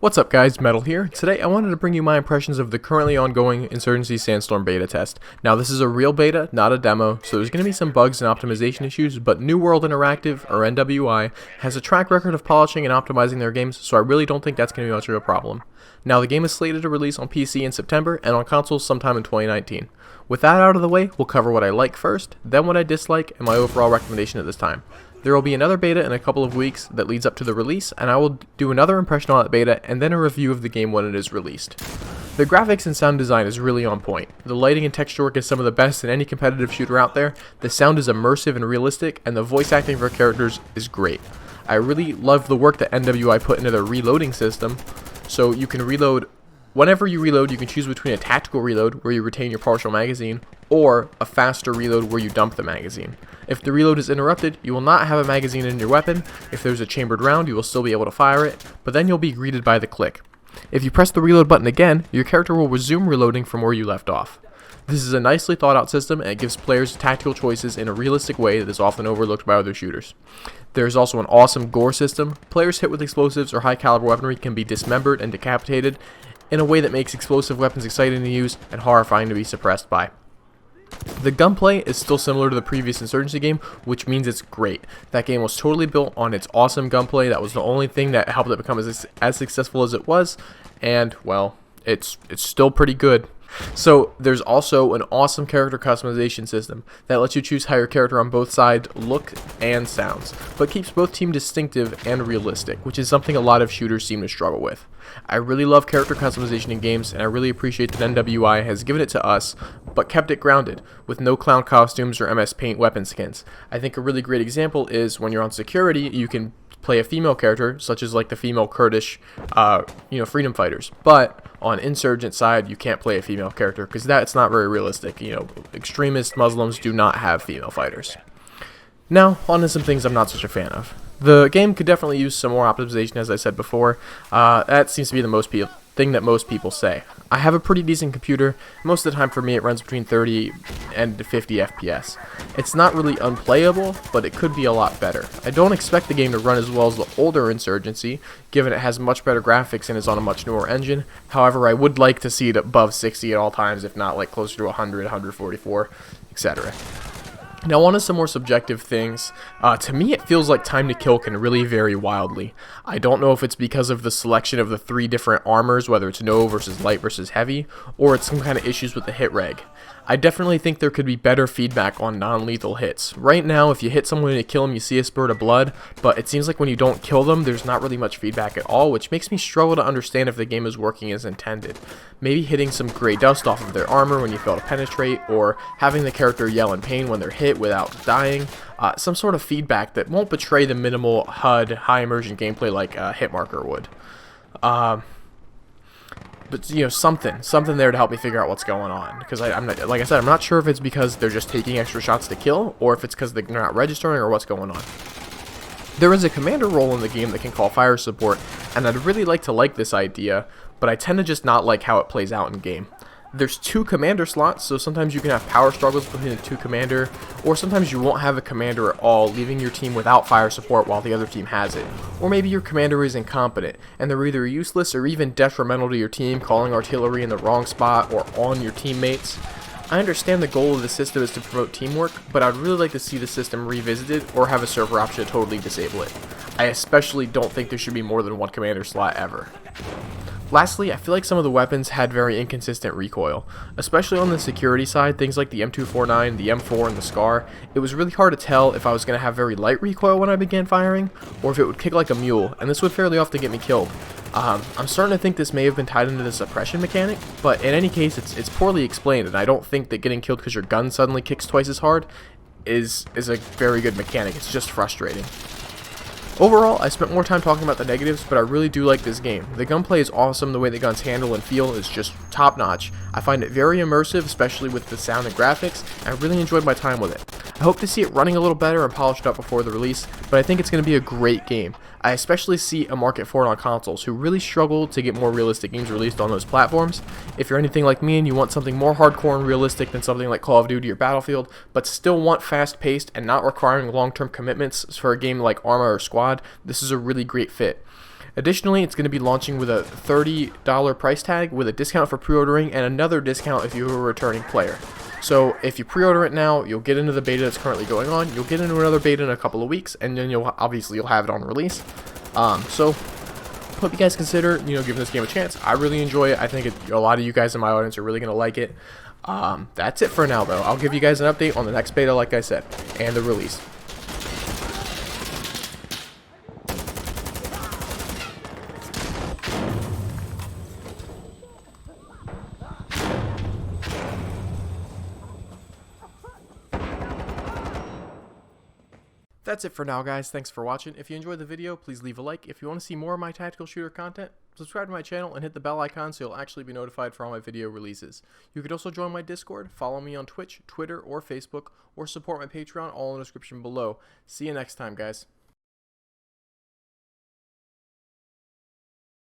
What's up guys, Metal here. Today I wanted to bring you my impressions of the currently ongoing Insurgency Sandstorm beta test. Now this is a real beta, not a demo, so there's going to be some bugs and optimization issues, but New World Interactive, or NWI, has a track record of polishing and optimizing their games, so I really don't think that's going to be much of a problem. Now the game is slated to release on PC in September and on consoles sometime in 2019. With that out of the way, we'll cover what I like first, then what I dislike, and my overall recommendation at this time. There will be another beta in a couple of weeks that leads up to the release, and I will do another impression on that beta and then a review of the game when it is released. The graphics and sound design is really on point. The lighting and texture work is some of the best in any competitive shooter out there, the sound is immersive and realistic, and the voice acting for characters is great. I really love the work that NWI put into their reloading system, so you can reload. Whenever you reload, you can choose between a tactical reload, where you retain your partial magazine, or a faster reload where you dump the magazine. If the reload is interrupted, you will not have a magazine in your weapon. If there's a chambered round, you will still be able to fire it, but then you'll be greeted by the click. If you press the reload button again, your character will resume reloading from where you left off. This is a nicely thought out system, and it gives players tactical choices in a realistic way that is often overlooked by other shooters. There is also an awesome gore system. Players hit with explosives or high caliber weaponry can be dismembered and decapitated in a way that makes explosive weapons exciting to use and horrifying to be suppressed by. The gunplay is still similar to the previous Insurgency game, which means it's great. That game was totally built on its awesome gunplay. That was the only thing that helped it become as successful as it was, and well, it's still pretty good. So there's also an awesome character customization system that lets you choose how your character on both sides look and sounds, but keeps both team distinctive and realistic, which is something a lot of shooters seem to struggle with. I really love character customization in games, and I really appreciate that NWI has given it to us, but kept it grounded, with no clown costumes or MS Paint weapon skins. I think a really great example is when you're on security, you can play a female character, such as like the female Kurdish, freedom fighters. But on insurgent side, you can't play a female character because that's not very realistic. Extremist Muslims do not have female fighters. Now, on to some things I'm not such a fan of. The game could definitely use some more optimization, as I said before. That seems to be the thing that most people say. I have a pretty decent computer. Most of the time for me it runs between 30 and 50 FPS. It's not really unplayable, but it could be a lot better. I don't expect the game to run as well as the older Insurgency, given it has much better graphics and is on a much newer engine. However, I would like to see it above 60 at all times, if not like closer to 100, 144, etc. Now on to some more subjective things. To me it feels like time to kill can really vary wildly. I don't know if it's because of the selection of the 3 different armors, whether it's no versus light versus heavy, or it's some kind of issues with the hit reg. I definitely think there could be better feedback on non-lethal hits. Right now, if you hit someone and you kill them, you see a spurt of blood, but it seems like when you don't kill them, there's not really much feedback at all, which makes me struggle to understand if the game is working as intended. Maybe hitting some gray dust off of their armor when you fail to penetrate, or having the character yell in pain when they're hit without dying. Some sort of feedback that won't betray the minimal HUD, high immersion gameplay like Hitmarker would. But something there to help me figure out what's going on. Because I'm not, like I said, I'm not sure if it's because they're just taking extra shots to kill, or if it's because they're not registering, or what's going on. There is a commander role in the game that can call fire support, and I'd really like this idea, but I tend to just not like how it plays out in game. There's 2 commander slots, so sometimes you can have power struggles between the 2 commander, or sometimes you won't have a commander at all, leaving your team without fire support while the other team has it. Or maybe your commander is incompetent, and they're either useless or even detrimental to your team, calling artillery in the wrong spot or on your teammates. I understand the goal of the system is to promote teamwork, but I'd really like to see the system revisited or have a server option to totally disable it. I especially don't think there should be more than 1 commander slot ever. Lastly, I feel like some of the weapons had very inconsistent recoil, especially on the security side. Things like the M249, the M4, and the SCAR. It was really hard to tell if I was going to have very light recoil when I began firing, or if it would kick like a mule, and this would fairly often get me killed. I'm starting to think this may have been tied into the suppression mechanic, but in any case, it's poorly explained, and I don't think that getting killed because your gun suddenly kicks twice as hard is a very good mechanic. It's just frustrating. Overall, I spent more time talking about the negatives, but I really do like this game. The gunplay is awesome, the way the guns handle and feel is just top notch. I find it very immersive, especially with the sound and graphics, and I really enjoyed my time with it. I hope to see it running a little better and polished up before the release, but I think it's going to be a great game. I especially see a market for it on consoles, who really struggle to get more realistic games released on those platforms. If you're anything like me and you want something more hardcore and realistic than something like Call of Duty or Battlefield, but still want fast-paced and not requiring long-term commitments for a game like Arma or Squad, this is a really great fit. Additionally, it's going to be launching with a $30 price tag with a discount for pre-ordering and another discount if you're a returning player. So if you pre-order it now, you'll get into the beta that's currently going on. You'll get into another beta in a couple of weeks, and then you'll have it on release. So hope you guys consider giving this game a chance. I really enjoy it. I think a lot of you guys in my audience are really going to like it. That's it for now, though. I'll give you guys an update on the next beta, like I said, and the release. That's it for now, guys. Thanks for watching. If you enjoyed the video, please leave a like. If you want to see more of my tactical shooter content, subscribe to my channel and hit the bell icon so you'll actually be notified for all my video releases. You could also join my Discord, follow me on Twitch, Twitter, or Facebook, or support my Patreon, all in the description below. See you next time, guys.